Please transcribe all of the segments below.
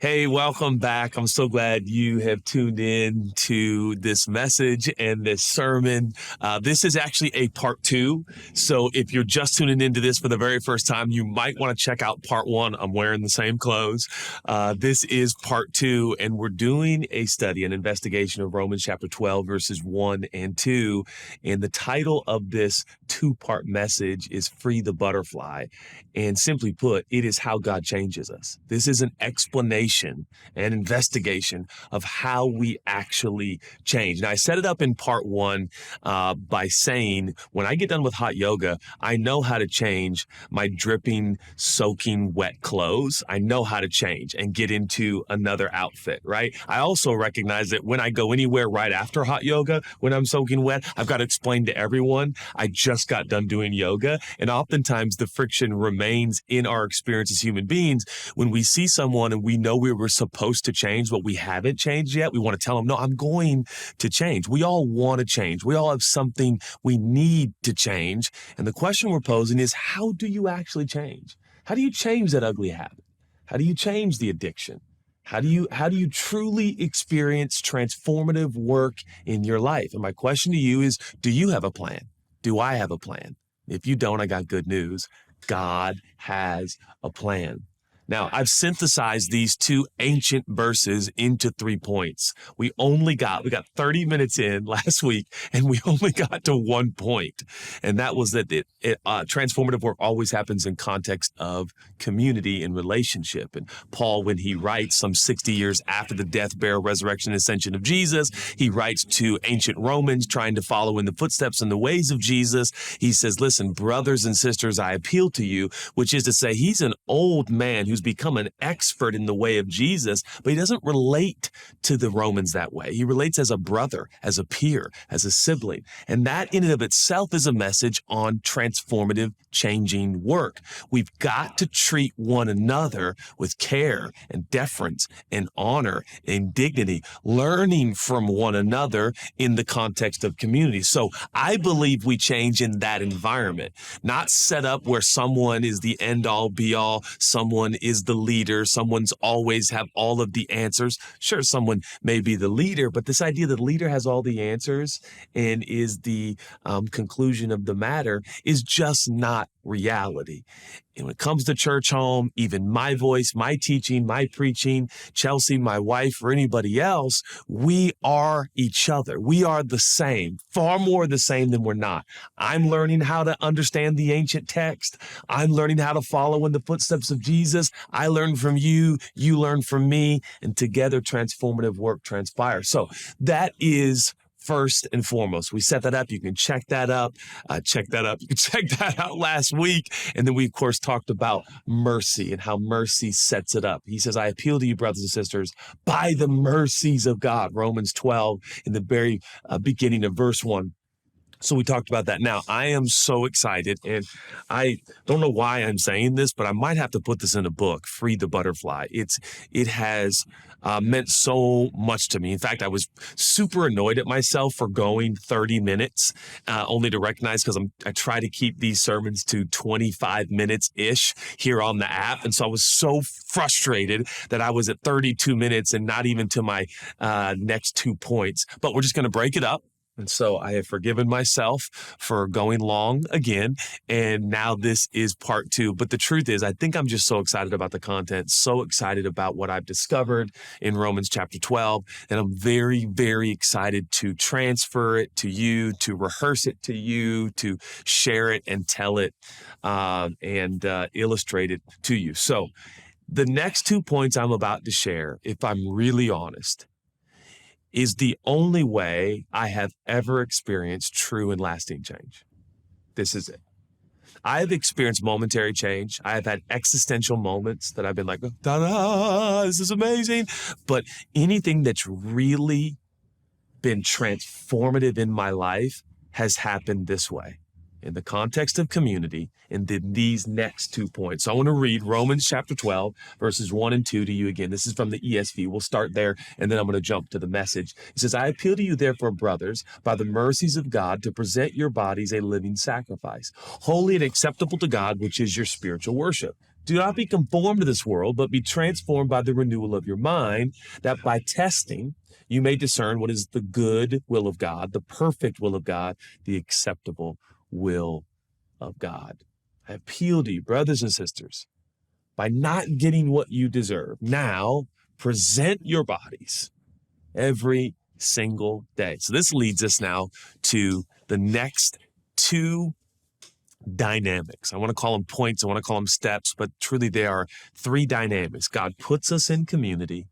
Hey, welcome back. I'm so glad you have tuned in to this message and this sermon. This is actually a part two. So if you're just tuning into this for the very first time, you might want to check out part one. I'm wearing the same clothes. This is part two, and we're doing a study, an investigation of Romans chapter 12, verses 1 and 2. And the title of this two-part message is Free the Butterfly. And simply put, it is how God changes us. This is an explanation, an investigation of how we actually change. Now, I set it up in part one by saying, when I get done with hot yoga, I know how to change my dripping, soaking, wet clothes. I know how to change and get into another outfit, right? I also recognize that when I go anywhere right after hot yoga, when I'm soaking wet, I've got to explain to everyone, I just got done doing yoga. And oftentimes the friction remains in our experience as human beings. When we see someone and we know we were supposed to change, but we haven't changed yet, we want to tell them, no, I'm going to change. We all want to change. We all have something we need to change. And the question we're posing is, how do you actually change? How do you change that ugly habit? How do you change the addiction? How do you truly experience transformative work in your life? And my question to you is, do you have a plan? Do I have a plan? If you don't, I got good news. God has a plan. Now, I've synthesized these two ancient verses into 3 points. We got 30 minutes in last week, and we only got to 1 point. And that was that transformative work always happens in context of community and relationship. And Paul, when he writes some 60 years after the death, burial, resurrection, and ascension of Jesus, he writes to ancient Romans trying to follow in the footsteps and the ways of Jesus. He says, listen, brothers and sisters, I appeal to you, which is to say he's an old man who's become an expert in the way of Jesus, but he doesn't relate to the Romans that way. He relates as a brother, as a peer, as a sibling. And that in and of itself is a message on transformative, changing work. We've got to treat one another with care and deference and honor and dignity, learning from one another in the context of community. So I believe we change in that environment, not set up where someone is the end all be all, someone is the leader, someone's always have all of the answers. Sure, someone may be the leader, but this idea that the leader has all the answers and is the conclusion of the matter is just not reality. And when it comes to Churchome, even my voice, my teaching, my preaching, Chelsea, my wife, or anybody else, we are each other. We are the same, far more the same than we're not. I'm learning how to understand the ancient text. I'm learning how to follow in the footsteps of Jesus. I learn from you, you learn from me, and together transformative work transpires. So that is first and foremost. We set that up. You can check that up. You can check that out last week. And then we, of course, talked about mercy and how mercy sets it up. He says, I appeal to you, brothers and sisters, by the mercies of God. Romans 12, in the very beginning of verse 1. So we talked about that. Now, I am so excited, and I don't know why I'm saying this, but I might have to put this in a book, Free the Butterfly. It has meant so much to me. In fact, I was super annoyed at myself for going 30 minutes, only to recognize, because I try to keep these sermons to 25 minutes-ish here on the app. And so I was so frustrated that I was at 32 minutes and not even to my next 2 points. But we're just going to break it up. And so I have forgiven myself for going long again. And now this is part two. But the truth is, I think I'm just so excited about the content, so excited about what I've discovered in Romans chapter 12. And I'm very, very excited to transfer it to you, to rehearse it to you, to share it and tell it and illustrate it to you. So the next 2 points I'm about to share, if I'm really honest, is the only way I have ever experienced true and lasting change. This is it. I have experienced momentary change. I have had existential moments that I've been like, ta-da, this is amazing. But anything that's really been transformative in my life has happened this way, in the context of community, and then these next 2 points. So I want to read Romans chapter 12, verses 1 and 2 to you again. This is from the ESV. We'll start there, and then I'm going to jump to the Message. It says, I appeal to you, therefore, brothers, by the mercies of God, to present your bodies a living sacrifice, holy and acceptable to God, which is your spiritual worship. Do not be conformed to this world, but be transformed by the renewal of your mind, that by testing you may discern what is the good will of God, the perfect will of God, the acceptable will of God. I appeal to you, brothers and sisters, by not getting what you deserve, now present your bodies every single day. So this leads us now to the next two dynamics. I want to call them points. I want to call them steps, but truly they are three dynamics. God puts us in community.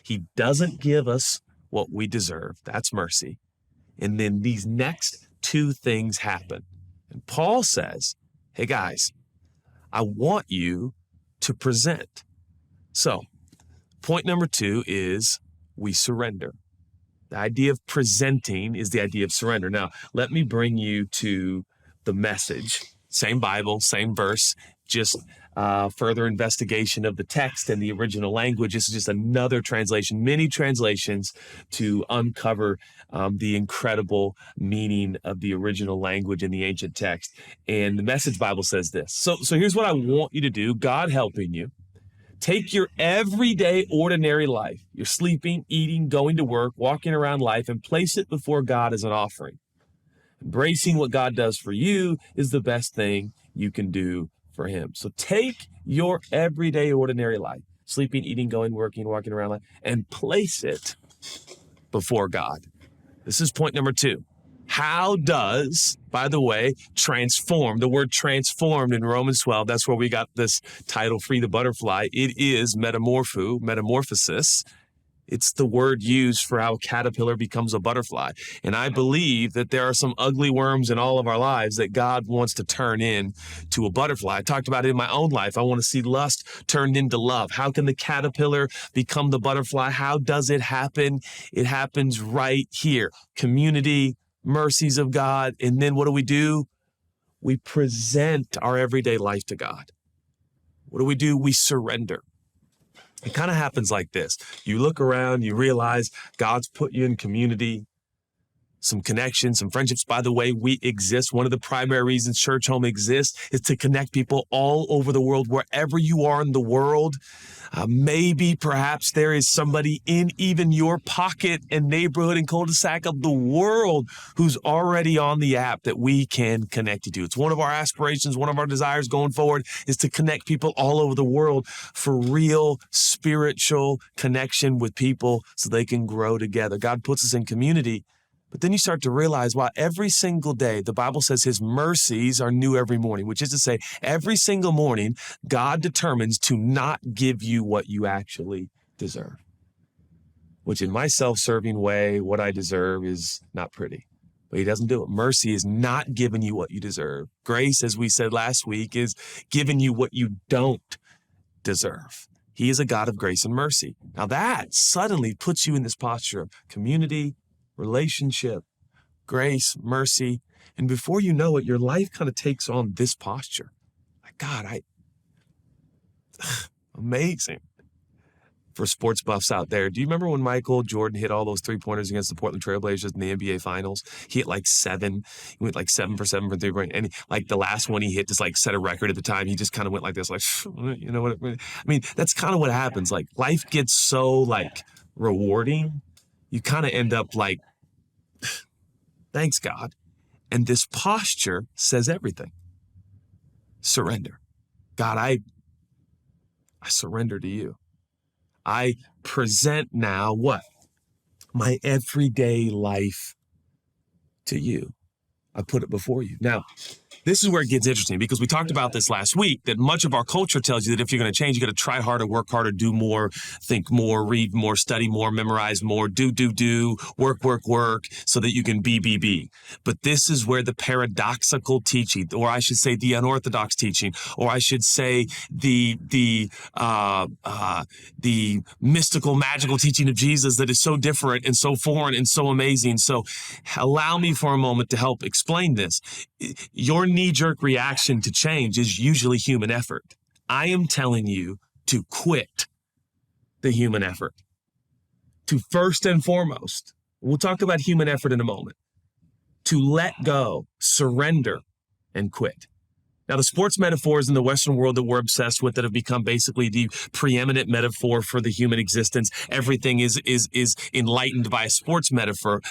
He doesn't give us what we deserve. That's mercy. And then these next two things happen. And Paul says, hey guys, I want you to present. So point number two is we surrender. The idea of presenting is the idea of surrender. Now, let me bring you to the Message. Same Bible, same verse, just further investigation of the text and the original language. This is just another translation, many translations to uncover the incredible meaning of the original language in the ancient text. And the Message Bible says this. So here's what I want you to do, God helping you. Take your everyday, ordinary life, your sleeping, eating, going to work, walking around life, and place it before God as an offering. Embracing what God does for you is the best thing you can do for him. So take your everyday, ordinary life, sleeping, eating, going, working, walking around life, and place it before God. This is point number two. How does, by the way, transform, the word transformed in Romans 12, that's where we got this title, Free the Butterfly. It is metamorphosis. It's the word used for how a caterpillar becomes a butterfly. And I believe that there are some ugly worms in all of our lives that God wants to turn into a butterfly. I talked about it in my own life. I want to see lust turned into love. How can the caterpillar become the butterfly? How does it happen? It happens right here. Community, mercies of God. And then what do? We present our everyday life to God. What do? We surrender. It kind of happens like this. You look around, you realize God's put you in community, some connections, some friendships. By the way, we exist. One of the primary reasons Churchome exists is to connect people all over the world, wherever you are in the world. Maybe, perhaps there is somebody in even your pocket and neighborhood and cul-de-sac of the world who's already on the app that we can connect you to. It's one of our aspirations, one of our desires going forward is to connect people all over the world for real spiritual connection with people so they can grow together. God puts us in community. But then you start to realize, wow, every single day, the Bible says his mercies are new every morning, which is to say, every single morning, God determines to not give you what you actually deserve. Which in my self-serving way, what I deserve is not pretty. But he doesn't do it. Mercy is not giving you what you deserve. Grace, as we said last week, is giving you what you don't deserve. He is a God of grace and mercy. Now that suddenly puts you in this posture of community, relationship, grace, mercy. And before you know it, your life kind of takes on this posture. Like, God, amazing. For sports buffs out there, do you remember when Michael Jordan hit all those three-pointers against the Portland Trailblazers in the NBA Finals? He hit like 7. He went like 7 for 7 from three-point. And like the last one he hit just like set a record at the time. He just kind of went like this, like, you know what? I mean, that's kind of what happens. Like life gets so like rewarding. You kind of end up like, thanks, God. And this posture says everything. Surrender. God, I surrender to you. I present now what? My everyday life to you. I put it before you. Now, this is where it gets interesting because we talked about this last week, that much of our culture tells you that if you're going to change, you got to try harder, work harder, do more, think more, read more, study more, memorize more, do, work, so that you can be. But this is where the paradoxical teaching, or I should say the unorthodox teaching, or I should say the mystical, magical teaching of Jesus that is so different and so foreign and so amazing. So allow me for a moment to help explain this. Your knee-jerk reaction to change is usually human effort. I am telling you to quit the human effort. To first and foremost, we'll talk about human effort in a moment, to let go, surrender, and quit. Now, the sports metaphors in the Western world that we're obsessed with that have become basically the preeminent metaphor for the human existence, everything is enlightened by a sports metaphor.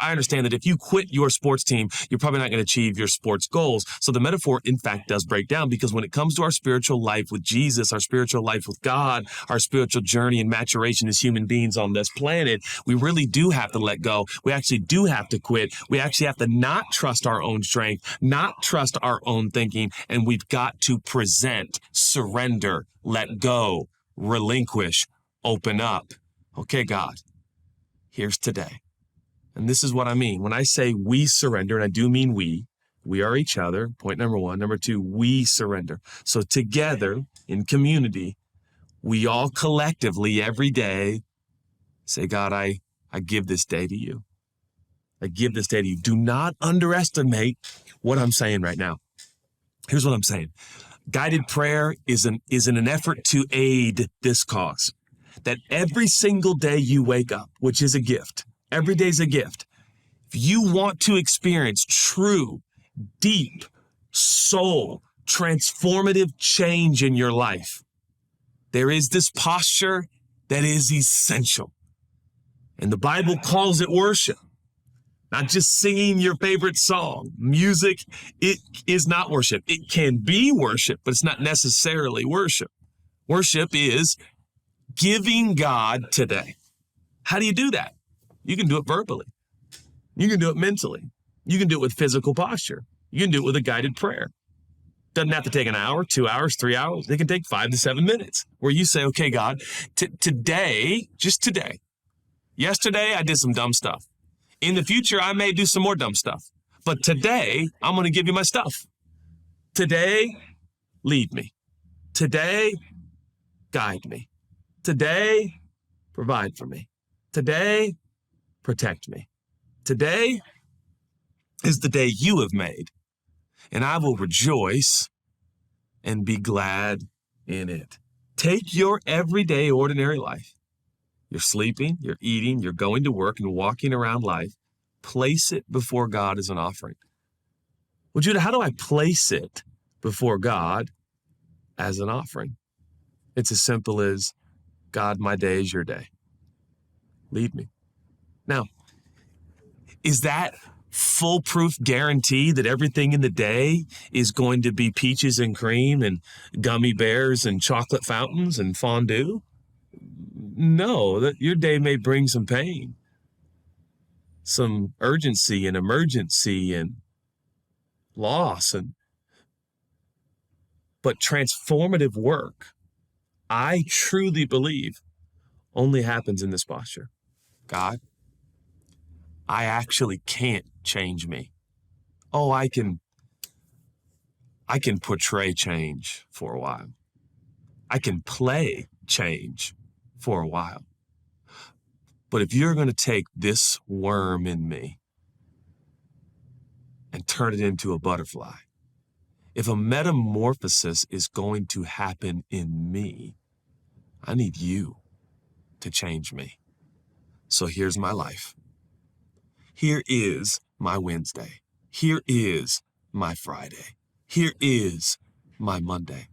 I understand that if you quit your sports team, you're probably not going to achieve your sports goals. So the metaphor, in fact, does break down, because when it comes to our spiritual life with Jesus, our spiritual life with God, our spiritual journey and maturation as human beings on this planet, we really do have to let go. We actually do have to quit. We actually have to not trust our own strength, not trust our own thinking. And we've got to present, surrender, let go, relinquish, open up. Okay, God, here's today. And this is what I mean. When I say we surrender, and I do mean we are each other. Point number one. Number two, we surrender. So together in community, we all collectively every day say, God, I give this day to you. I give this day to you. Do not underestimate what I'm saying right now. Here's what I'm saying. Guided prayer is in an effort to aid this cause. That every single day you wake up, which is a gift, every day is a gift. If you want to experience true, deep, soul, transformative change in your life, there is this posture that is essential. And the Bible calls it worship. Not just singing your favorite song. Music, it is not worship. It can be worship, but it's not necessarily worship. Worship is giving God today. How do you do that? You can do it verbally. You can do it mentally. You can do it with physical posture. You can do it with a guided prayer. Doesn't have to take an hour, 2 hours, 3 hours. It can take 5 to 7 minutes where you say, okay, God, today, just today, yesterday I did some dumb stuff. In the future, I may do some more dumb stuff. But today, I'm going to give you my stuff. Today, lead me. Today, guide me. Today, provide for me. Today, protect me. Today is the day you have made, and I will rejoice and be glad in it. Take your everyday, ordinary life. You're sleeping, you're eating, you're going to work and walking around life. Place it before God as an offering. Well, Judah, how do I place it before God as an offering? It's as simple as, God, my day is your day. Lead me. Now, is that foolproof guarantee that everything in the day is going to be peaches and cream and gummy bears and chocolate fountains and fondue? No, that your day may bring some pain, some urgency and emergency and loss, but transformative work, I truly believe, only happens in this posture. God, I actually can't change me. Oh, I can portray change for a while. I can play change for a while. But if you're going to take this worm in me and turn it into a butterfly, if a metamorphosis is going to happen in me, I need you to change me. So here's my life. Here is my Wednesday. Here is my Friday. Here is my Monday.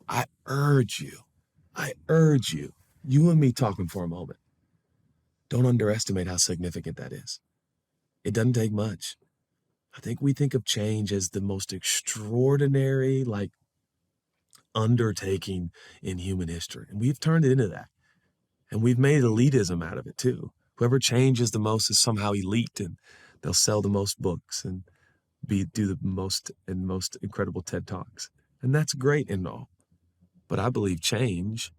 I urge you, you and me talking for a moment, don't underestimate how significant that is. It doesn't take much. I think we think of change as the most extraordinary, undertaking in human history. And we've turned it into that. And we've made elitism out of it too. Whoever changes the most is somehow elite, and they'll sell the most books and do the most incredible TED Talks. And that's great and all. But I believe change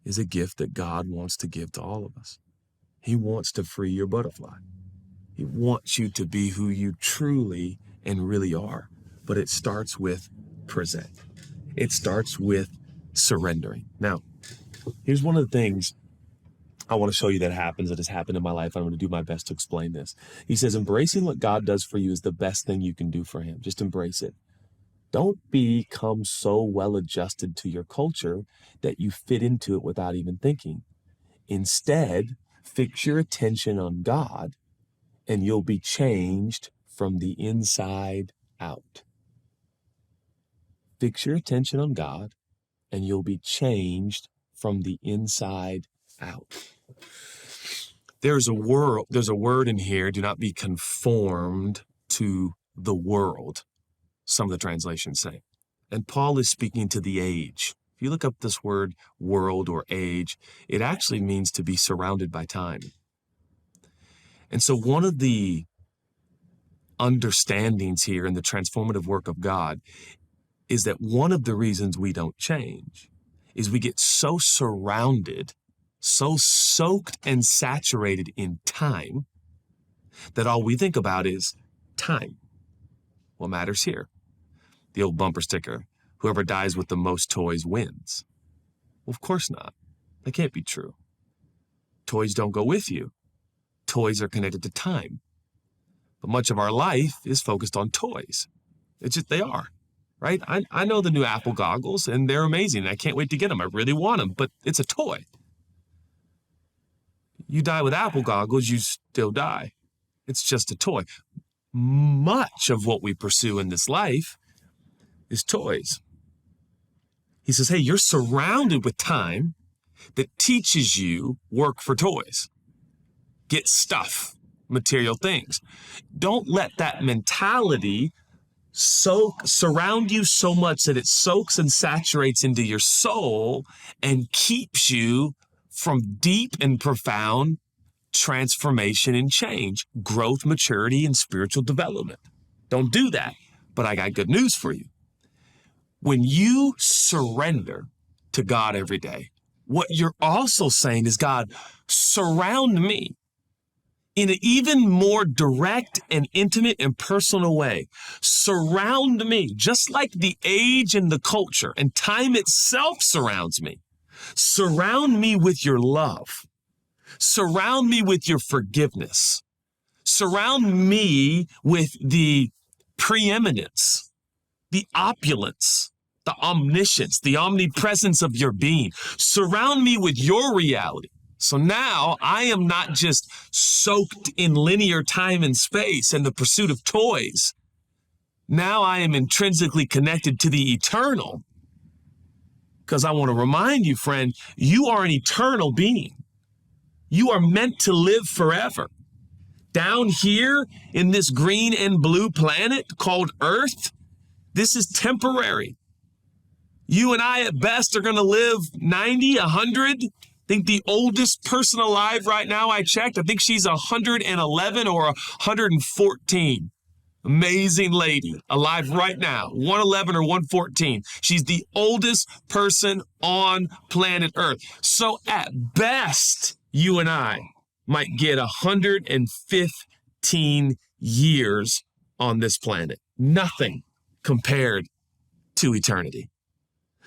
is a gift that God wants to give to all of us. He wants to free your butterfly. He wants you to be who you truly and really are. But it starts with present. It starts with surrendering. Now, here's one of the things I want to show you that has happened in my life. I'm going to do my best to explain this. He says, embracing what God does for you is the best thing you can do for him. Just embrace it. Don't become so well adjusted to your culture that you fit into it without even thinking. Instead, fix your attention on God and you'll be changed from the inside out. Fix your attention on God, and you'll be changed from the inside out. There's a word in here, do not be conformed to the world, some of the translations say. And Paul is speaking to the age. If you look up this word world or age, it actually means to be surrounded by time. And so one of the understandings here in the transformative work of God is that one of the reasons we don't change is we get so surrounded, so soaked and saturated in time that all we think about is time. What matters here? The old bumper sticker, whoever dies with the most toys wins. Well, of course not. That can't be true. Toys don't go with you. Toys are connected to time. But much of our life is focused on toys. They are, right? I know the new Apple goggles, and they're amazing. I can't wait to get them. I really want them, but it's a toy. You die with Apple goggles, you still die. It's just a toy. Much of what we pursue in this life is toys. He says, hey, you're surrounded with time that teaches you work for toys. Get stuff, material things. Don't let that mentality surround you so much that it soaks and saturates into your soul and keeps you from deep and profound transformation and change, growth, maturity, and spiritual development. Don't do that. But I got good news for you. When you surrender to God every day, what you're also saying is, God, surround me in an even more direct and intimate and personal way. Surround me, just like the age and the culture and time itself surrounds me. Surround me with your love. Surround me with your forgiveness. Surround me with the preeminence, the opulence, the omniscience, the omnipresence of your being. Surround me with your reality. So now I am not just soaked in linear time and space and the pursuit of toys. Now I am intrinsically connected to the eternal. Because I want to remind you, friend, you are an eternal being. You are meant to live forever. Down here in this green and blue planet called Earth, this is temporary. You and I at best are going to live 90, 100. I think the oldest person alive right now I checked, I think she's 111 or 114. Amazing lady alive right now, 111 or 114. She's the oldest person on planet Earth. So at best, you and I might get 115 years on this planet. Nothing compared to eternity.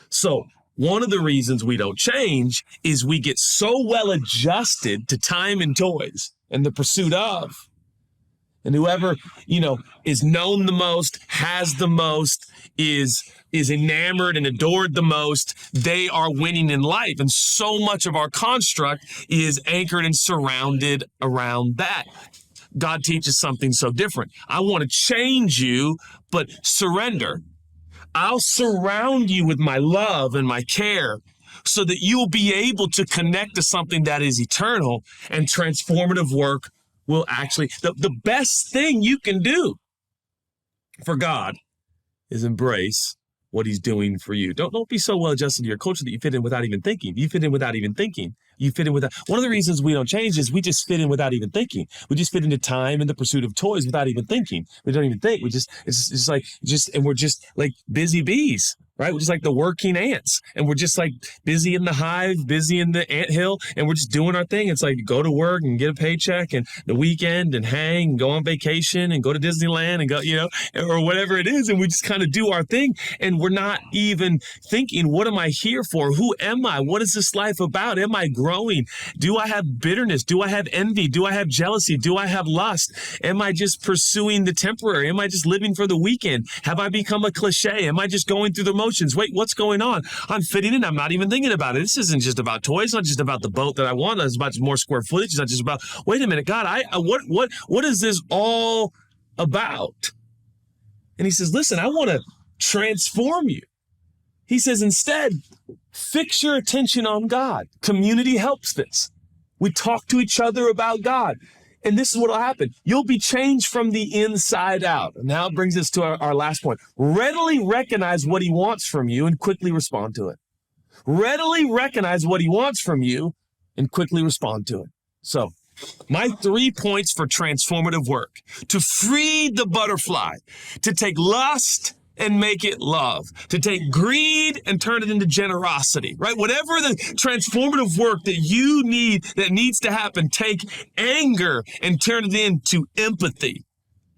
So one of the reasons we don't change is we get so well adjusted to time and toys and the pursuit of. And whoever, is known the most, has the most, is enamored and adored the most, they are winning in life. And so much of our construct is anchored and surrounded around that. God teaches something so different. I want to change you, but surrender. I'll surround you with my love and my care so that you'll be able to connect to something that is eternal, and transformative work will actually, the best thing you can do for God is embrace what he's doing for you. Don't be so well adjusted to your culture that you fit in without even thinking. You fit in without even thinking. You fit in without, one of the reasons we don't change is we just fit in without even thinking. We just fit into time and the pursuit of toys without even thinking. We don't even think. And we're just like busy bees, right? We're just like the working ants, and we're just like busy in the hive, busy in the anthill, and we're just doing our thing. It's like go to work and get a paycheck and the weekend and hang and go on vacation and go to Disneyland and go, or whatever it is. And we just kind of do our thing, and we're not even thinking, what am I here for? Who am I? What is this life about? Am I growing? Do I have bitterness? Do I have envy? Do I have jealousy? Do I have lust? Am I just pursuing the temporary? Am I just living for the weekend? Have I become a cliche? Am I just going through the motions? Wait, what's going on? I'm fitting in. I'm not even thinking about it. This isn't just about toys. It's not just about the boat that I want. It's about more square footage. It's not just about, wait a minute, God, what is this all about? And he says, listen, I want to transform you. He says, instead, fix your attention on God. Community helps this. We talk to each other about God. And this is what will happen. You'll be changed from the inside out. Now it brings us to our last point. Readily recognize what he wants from you and quickly respond to it. Readily recognize what he wants from you and quickly respond to it. So, my 3 points for transformative work: to free the butterfly, to take lust and make it love, to take greed and turn it into generosity, right? Whatever the transformative work that you need, that needs to happen, take anger and turn it into empathy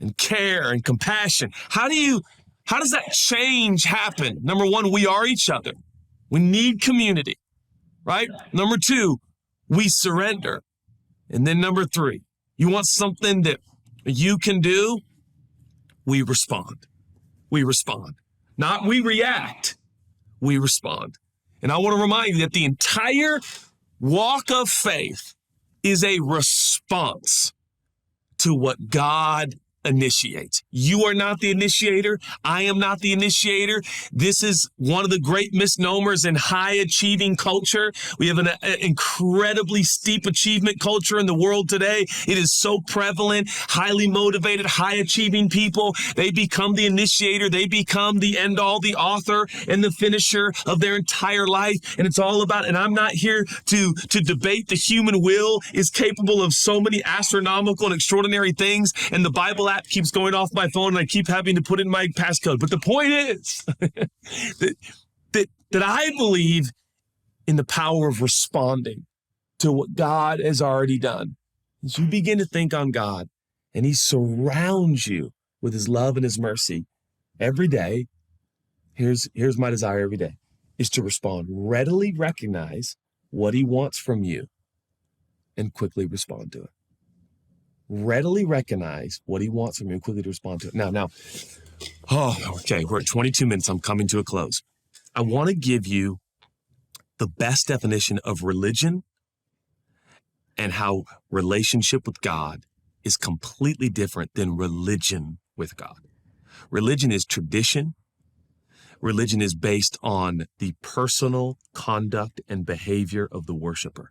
and care and compassion. How does that change happen? Number one, we are each other. We need community, right? Number two, we surrender. And then number three, you want something that you can do? We respond. We respond. Not we react. We respond. And I want to remind you that the entire walk of faith is a response to what God initiates. You are not the initiator. I am not the initiator. This is one of the great misnomers in high achieving culture. We have an incredibly steep achievement culture in the world today. It is so prevalent. Highly motivated, high achieving people, they become the initiator. They become the end all, the author and the finisher of their entire life. And it's all about, and I'm not here to debate the human will is capable of so many astronomical and extraordinary things. And the Bible app keeps going off my phone and I keep having to put in my passcode. But the point is that I believe in the power of responding to what God has already done. As you begin to think on God and he surrounds you with his love and his mercy every day, here's my desire every day, is to respond. Readily recognize what he wants from you and quickly respond to it. Readily recognize what he wants from you and quickly to respond to it. Now, okay, we're at 22 minutes. I'm coming to a close. I want to give you the best definition of religion and how relationship with God is completely different than religion with God. Religion is tradition. Religion is based on the personal conduct and behavior of the worshiper.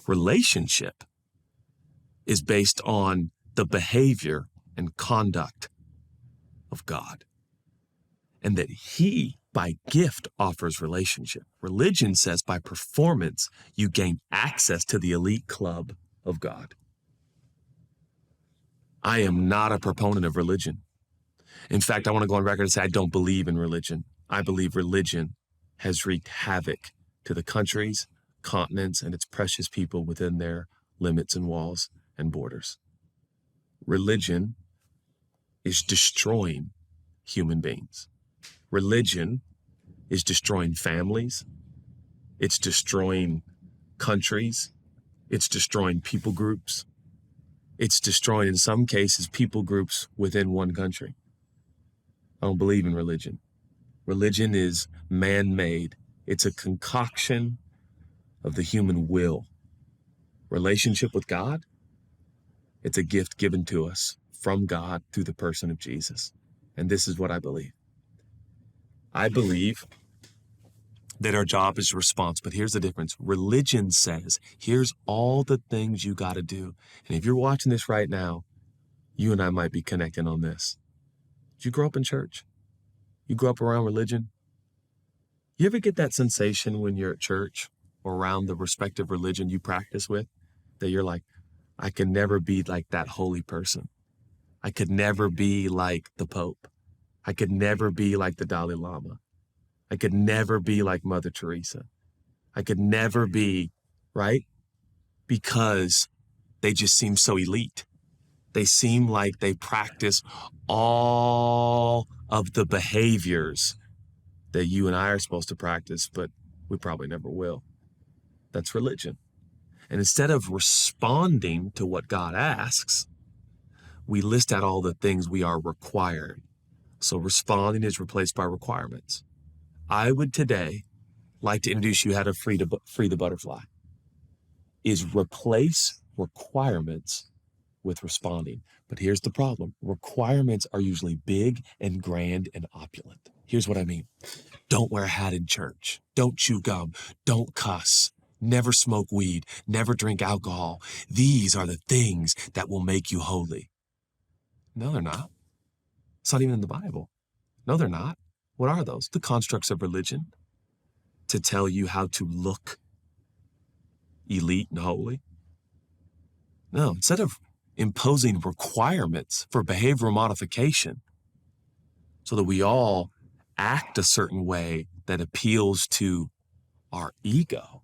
Relationship is based on the behavior and conduct of God. And that he, by gift, offers relationship. Religion says by performance, you gain access to the elite club of God. I am not a proponent of religion. In fact, I want to go on record and say I don't believe in religion. I believe religion has wreaked havoc to the countries, continents, and its precious people within their limits and walls and borders. Religion is destroying human beings. Religion is destroying families. It's destroying countries. It's destroying people groups. It's destroying, in some cases, people groups within one country. I don't believe in religion. Religion is man-made. It's a concoction of the human will. Relationship with God, it's a gift given to us from God through the person of Jesus. And this is what I believe. I believe that our job is response, but here's the difference. Religion says, here's all the things you got to do. And if you're watching this right now, you and I might be connecting on this. Did you grow up in church? You grew up around religion? You ever get that sensation when you're at church or around the respective religion you practice with, that you're like, I could never be like that holy person. I could never be like the Pope. I could never be like the Dalai Lama. I could never be like Mother Teresa. I could never be, right? Because they just seem so elite. They seem like they practice all of the behaviors that you and I are supposed to practice, but we probably never will. That's religion. And instead of responding to what God asks, we list out all the things we are required. So responding is replaced by requirements. I would today like to introduce you how to free the butterfly. Is replace requirements with responding. But here's the problem. Requirements are usually big and grand and opulent. Here's what I mean. Don't wear a hat in church. Don't chew gum. Don't cuss. Never smoke weed. Never drink alcohol. These are the things that will make you holy. No, they're not. It's not even in the Bible. No, they're not. What are those? The constructs of religion to tell you how to look elite and holy. No, instead of imposing requirements for behavioral modification so that we all act a certain way that appeals to our ego,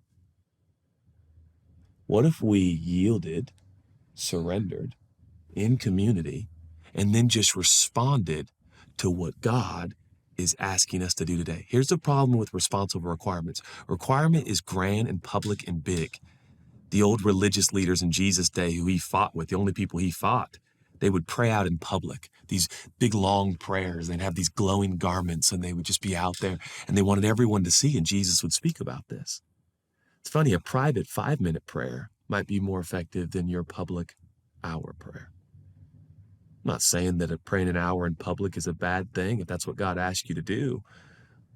what if we yielded, surrendered in community, and then just responded to what God is asking us to do today? Here's the problem with responsible requirements. Requirement is grand and public and big. The old religious leaders in Jesus' day who he fought with, the only people he fought, they would pray out in public, these big long prayers. They'd have these glowing garments and they would just be out there and they wanted everyone to see, and Jesus would speak about this. It's funny, a private 5-minute prayer might be more effective than your public hour prayer. I'm not saying that praying an hour in public is a bad thing if that's what God asks you to do,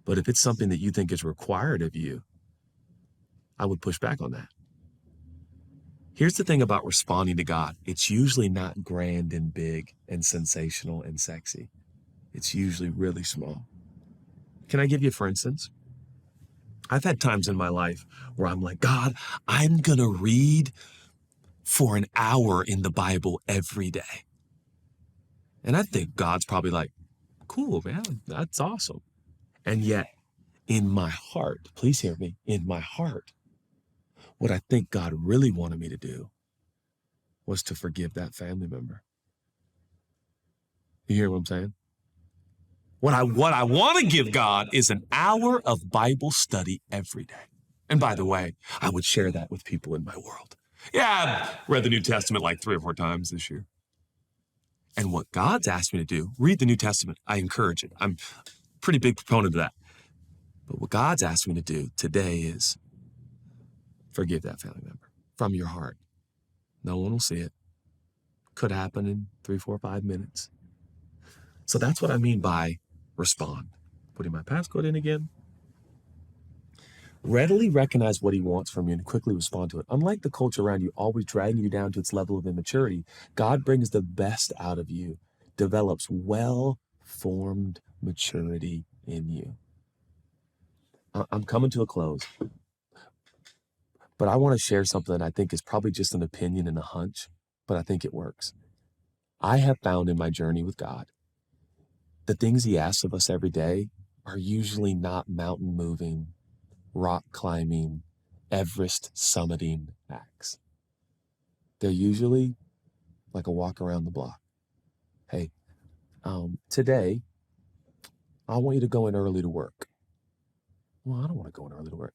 but if it's something that you think is required of you, I would push back on that. Here's the thing about responding to God. It's usually not grand and big and sensational and sexy. It's usually really small. Can I give you, for instance? I've had times in my life where I'm like, God, I'm going to read for an hour in the Bible every day. And I think God's probably like, cool, man, that's awesome. And yet, in my heart, please hear me, in my heart, what I think God really wanted me to do was to forgive that family member. You hear what I'm saying? What I want to give God is an hour of Bible study every day. And by the way, I would share that with people in my world. Yeah, I've read the New Testament like 3 or 4 times this year. And what God's asked me to do, read the New Testament. I encourage it. I'm a pretty big proponent of that. But what God's asked me to do today is forgive that family member from your heart. No one will see it. Could happen in 3, 4, 5 minutes. So that's what I mean by respond. Putting my passcode in again. Readily recognize what he wants from you and quickly respond to it. Unlike the culture around you, always dragging you down to its level of immaturity, God brings the best out of you, develops well-formed maturity in you. I'm coming to a close, but I want to share something that I think is probably just an opinion and a hunch, but I think it works. I have found in my journey with God, the things he asks of us every day are usually not mountain moving, rock climbing, Everest summiting acts. They're usually like a walk around the block. Hey, today, I want you to go in early to work. Well, I don't want to go in early to work.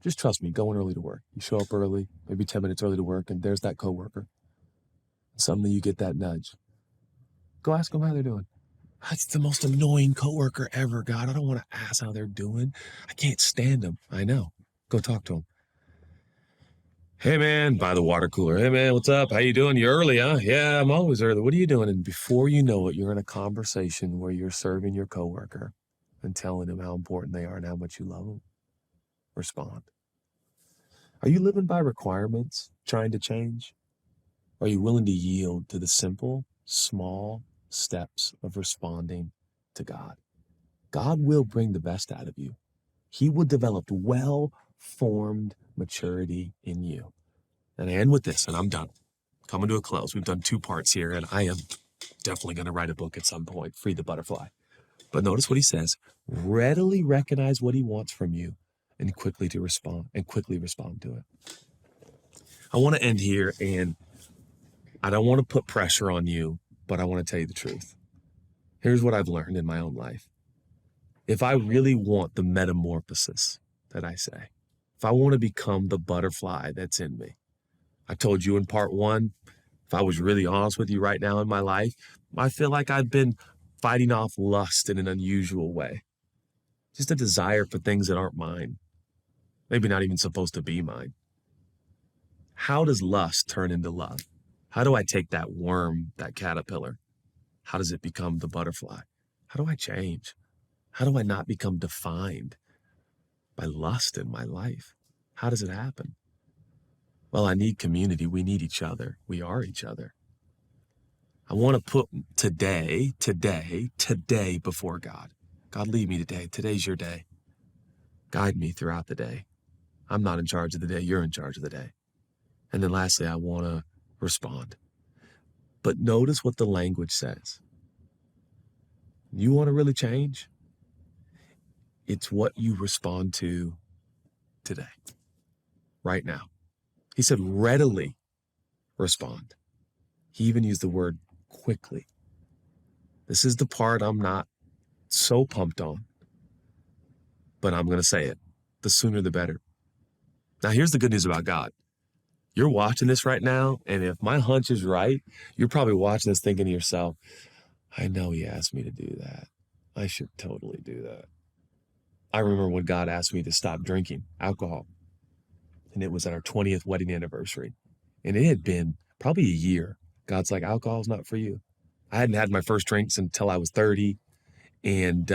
Just trust me, go in early to work. You show up early, maybe 10 minutes early to work, and there's that coworker. Suddenly you get that nudge. Go ask them how they're doing. That's the most annoying coworker ever, God. I don't want to ask how they're doing. I can't stand them. I know. Go talk to them. Hey, man, by the water cooler. Hey, man, what's up? How you doing? You early, huh? Yeah, I'm always early. What are you doing? And before you know it, you're in a conversation where you're serving your coworker and telling them how important they are and how much you love them. Respond. Are you living by requirements, trying to change? Are you willing to yield to the simple, small steps of responding to God? God will bring the best out of you. He will develop well-formed maturity in you. And I end with this, and I'm done. Coming to a close. We've done 2 parts here, and I am definitely going to write a book at some point, Free the Butterfly. But notice what he says. Readily recognize what he wants from you and quickly respond to it. I want to end here, and I don't want to put pressure on you, but I want to tell you the truth. Here's what I've learned in my own life. If I really want the metamorphosis that I say, if I want to become the butterfly that's in me, I told you in part 1, if I was really honest with you right now in my life, I feel like I've been fighting off lust in an unusual way. Just a desire for things that aren't mine. Maybe not even supposed to be mine. How does lust turn into love? How do I take that worm, that caterpillar? How does it become the butterfly? How do I change? How do I not become defined by lust in my life? How does it happen? Well, I need community. We need each other. We are each other. I want to put today before God. God, lead me today. Today's your day. Guide me throughout the day. I'm not in charge of the day. You're in charge of the day. And then lastly, I want to respond. But notice what the language says. You want to really change? It's what you respond to today, right now. He said, readily respond. He even used the word quickly. This is the part I'm not so pumped on, but I'm going to say it. The sooner the better. Now, here's the good news about God. You're watching this right now, and if my hunch is right, you're probably watching this thinking to yourself, I know he asked me to do that. I should totally do that. I remember when God asked me to stop drinking alcohol, and it was at our 20th wedding anniversary, and it had been probably a year. God's like, alcohol's not for you. I hadn't had my first drinks until I was 30. And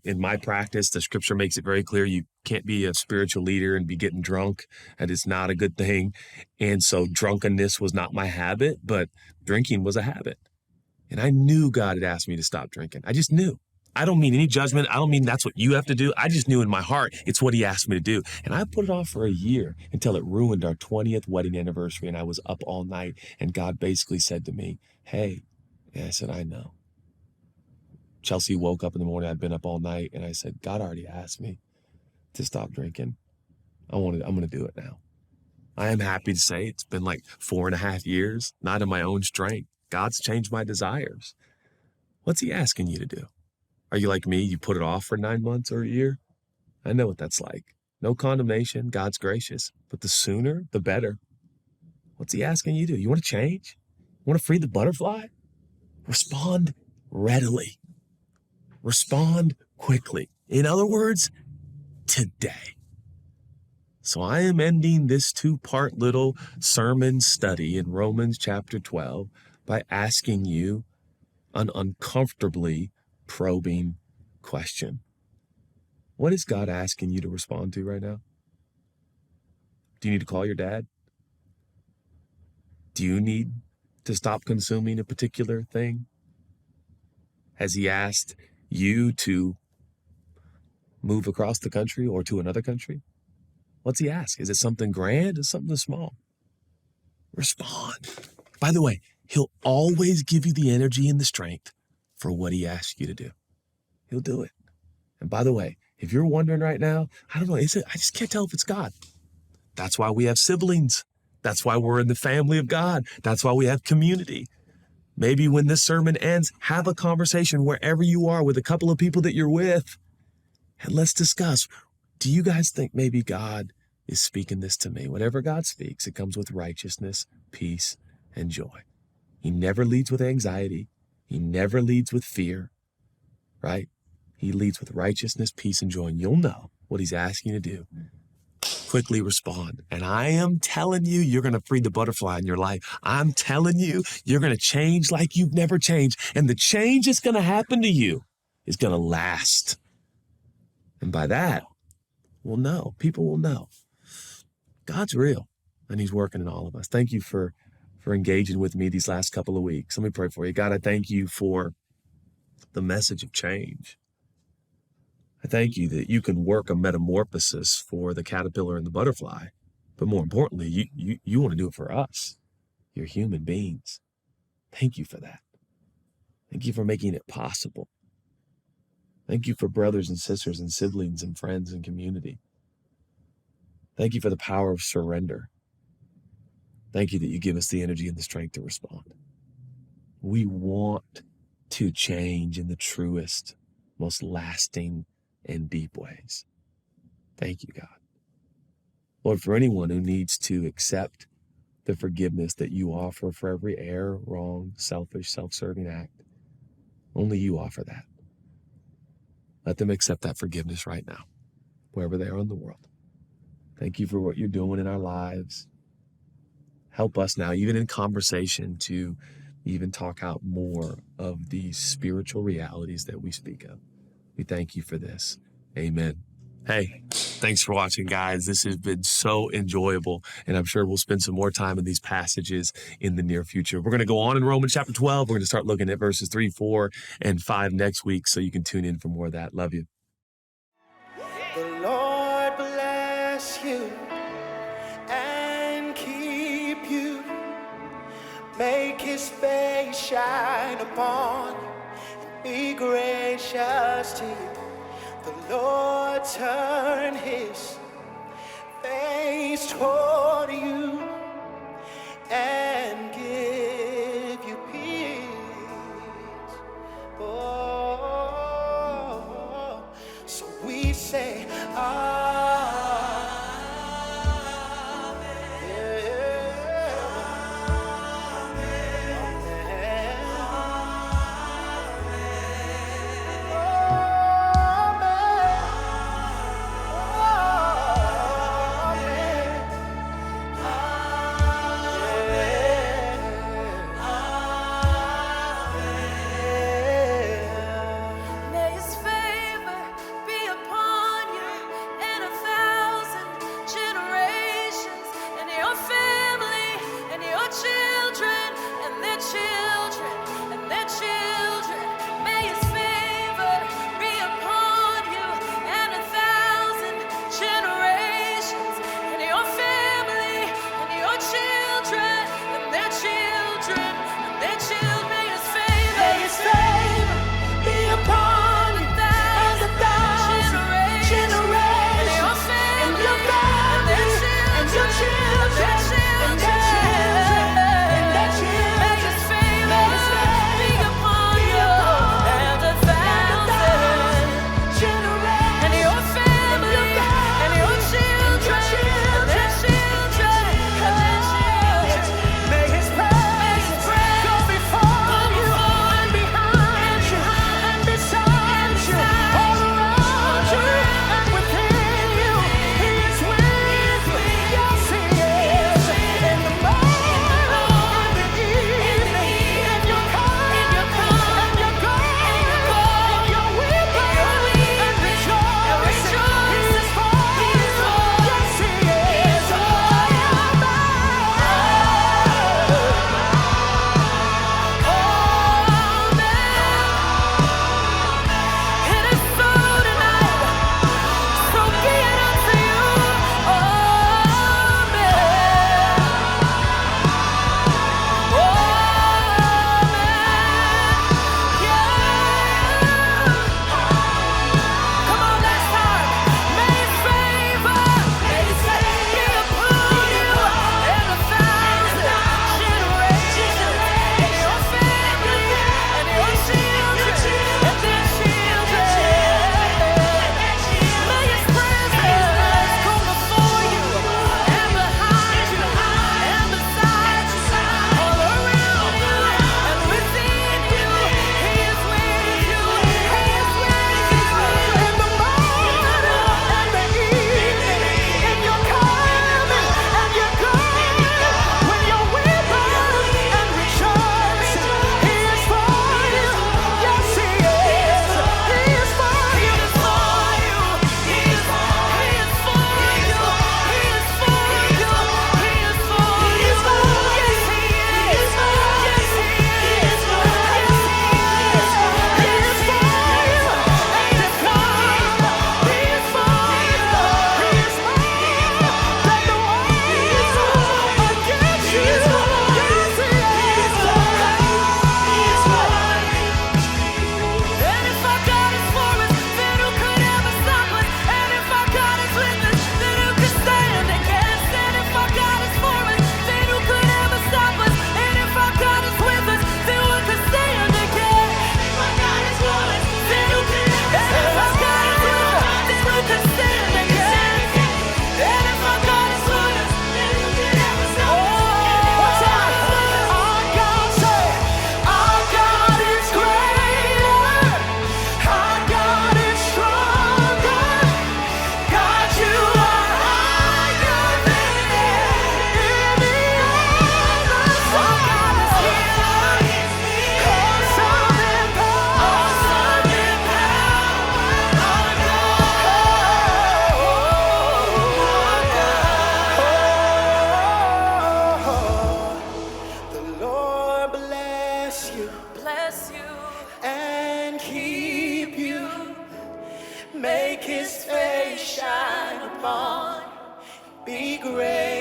in my practice, the scripture makes it very clear you can't be a spiritual leader and be getting drunk. That is not a good thing. And so drunkenness was not my habit, but drinking was a habit. And I knew God had asked me to stop drinking. I just knew. I don't mean any judgment. I don't mean that's what you have to do. I just knew in my heart it's what he asked me to do. And I put it off for a year until it ruined our 20th wedding anniversary. And I was up all night. And God basically said to me, hey, and I said, I know. Chelsea woke up in the morning. I'd been up all night. And I said, God already asked me to stop drinking. I'm going to do it now. I am happy to say it's been like 4.5 years, not in my own strength. God's changed my desires. What's he asking you to do? Are you like me? You put it off for 9 months or a year? I know what that's like. No condemnation. God's gracious. But the sooner, the better. What's he asking you to do? You want to change? You want to free the butterfly? Respond readily. Respond quickly. In other words, today. So I am ending this 2-part little sermon study in Romans chapter 12 by asking you an uncomfortably probing question. What is God asking you to respond to right now? Do you need to call your dad? Do you need to stop consuming a particular thing? Has he asked you to move across the country or to another country? What's he ask? Is it something grand or something small? Respond. By the way, he'll always give you the energy and the strength for what he asks you to do. He'll do it. And by the way, if you're wondering right now, I don't know, I just can't tell if it's God. That's why we have siblings. That's why we're in the family of God. That's why we have community. Maybe when this sermon ends, have a conversation wherever you are with a couple of people that you're with. And let's discuss, do you guys think maybe God is speaking this to me? Whatever God speaks, it comes with righteousness, peace, and joy. He never leads with anxiety. He never leads with fear, right? He leads with righteousness, peace, and joy. And you'll know what he's asking you to do. Quickly respond. And I am telling you, you're going to free the butterfly in your life. I'm telling you, you're going to change like you've never changed. And the change that's going to happen to you is going to last. And by that, we'll know. People will know. God's real, and he's working in all of us. Thank you for engaging with me these last couple of weeks. Let me pray for you. God, I thank you for the message of change. I thank you that you can work a metamorphosis for the caterpillar and the butterfly, but more importantly, you want to do it for us. You're human beings. Thank you for that. Thank you for making it possible. Thank you for brothers and sisters and siblings and friends and community. Thank you for the power of surrender. Thank you that you give us the energy and the strength to respond. We want to change in the truest, most lasting, and deep ways. Thank you, God. Lord, for anyone who needs to accept the forgiveness that you offer for every error, wrong, selfish, self-serving act, only you offer that. Let them accept that forgiveness right now, wherever they are in the world. Thank you for what you're doing in our lives. Help us now, even in conversation, to even talk out more of these spiritual realities that we speak of. We thank you for this. Amen. Hey, thanks for watching, guys. This has been so enjoyable, and I'm sure we'll spend some more time in these passages in the near future. We're going to go on in Romans chapter 12. We're going to start looking at verses 3, 4, and 5 next week, so you can tune in for more of that. Love you. The Lord bless you and keep you. Make his face shine upon you and be gracious to you. The Lord turn his face toward you and give you peace. Oh, so we say,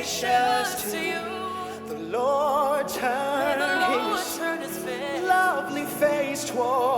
gracious to you. The Lord turned his lovely face toward